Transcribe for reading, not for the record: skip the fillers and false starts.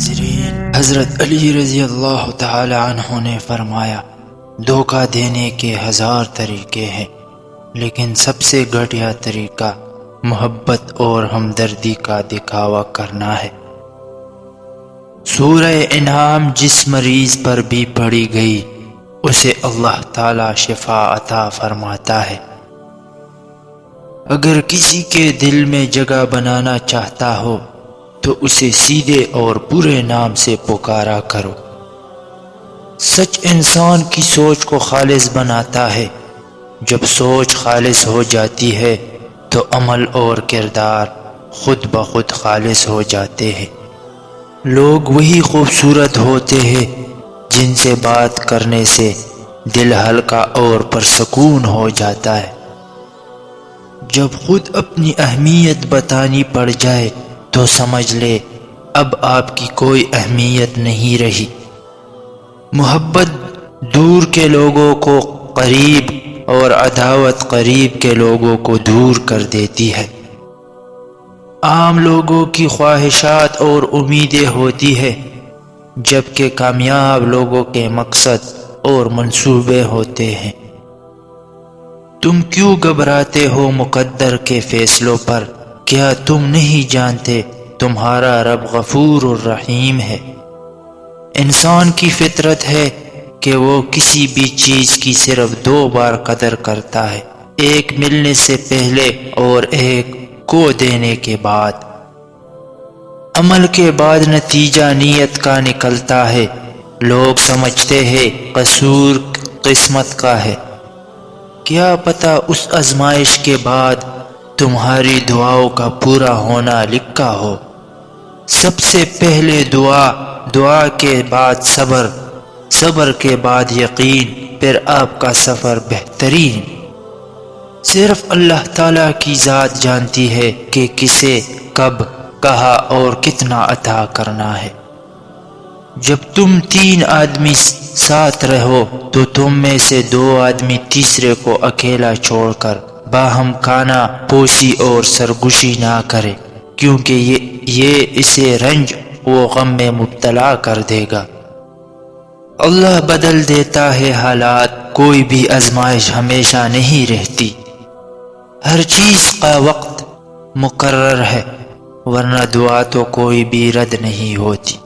ناظرین، حضرت علی رضی اللہ تعالی عنہ نے فرمایا، دھوکہ دینے کے 1000 طریقے ہیں، لیکن سب سے گھٹیا طریقہ محبت اور ہمدردی کا دکھاوا کرنا ہے۔ سورہ انعام جس مریض پر بھی پڑھی گئی اسے اللہ تعالی شفا عطا فرماتا ہے۔ اگر کسی کے دل میں جگہ بنانا چاہتا ہو تو اسے سیدھے اور برے نام سے پکارا کرو۔ سچ انسان کی سوچ کو خالص بناتا ہے۔ جب سوچ خالص ہو جاتی ہے تو عمل اور کردار خود بخود خالص ہو جاتے ہیں۔ لوگ وہی خوبصورت ہوتے ہیں جن سے بات کرنے سے دل ہلکا اور پرسکون ہو جاتا ہے۔ جب خود اپنی اہمیت بتانی پڑ جائے تو سمجھ لے اب آپ کی کوئی اہمیت نہیں رہی۔ محبت دور کے لوگوں کو قریب اور عداوت قریب کے لوگوں کو دور کر دیتی ہے۔ عام لوگوں کی خواہشات اور امیدیں ہوتی ہے، جبکہ کامیاب لوگوں کے مقصد اور منصوبے ہوتے ہیں۔ تم کیوں گھبراتے ہو مقدر کے فیصلوں پر؟ کیا تم نہیں جانتے تمہارا رب غفور الرحیم ہے؟ انسان کی فطرت ہے کہ وہ کسی بھی چیز کی صرف 2 بار قدر کرتا ہے، ایک ملنے سے پہلے اور ایک کو دینے کے بعد۔ عمل کے بعد نتیجہ نیت کا نکلتا ہے۔ لوگ سمجھتے ہیں قصور قسمت کا ہے، کیا پتہ اس آزمائش کے بعد تمہاری دعاؤں کا پورا ہونا لکھا ہو۔ سب سے پہلے دعا کے بعد صبر، صبر کے بعد یقین، پھر آپ کا سفر بہترین۔ صرف اللہ تعالیٰ کی ذات جانتی ہے کہ کسے کب کہاں اور کتنا عطا کرنا ہے۔ جب تم 3 آدمی ساتھ رہو تو تم میں سے 2 آدمی تیسرے کو اکیلا چھوڑ کر باہم کھانا پوشی اور سرگوشی نہ کرے، کیونکہ یہ اسے رنج و غم میں مبتلا کر دے گا۔ اللہ بدل دیتا ہے حالات، کوئی بھی آزمائش ہمیشہ نہیں رہتی۔ ہر چیز کا وقت مقرر ہے، ورنہ دعا تو کوئی بھی رد نہیں ہوتی۔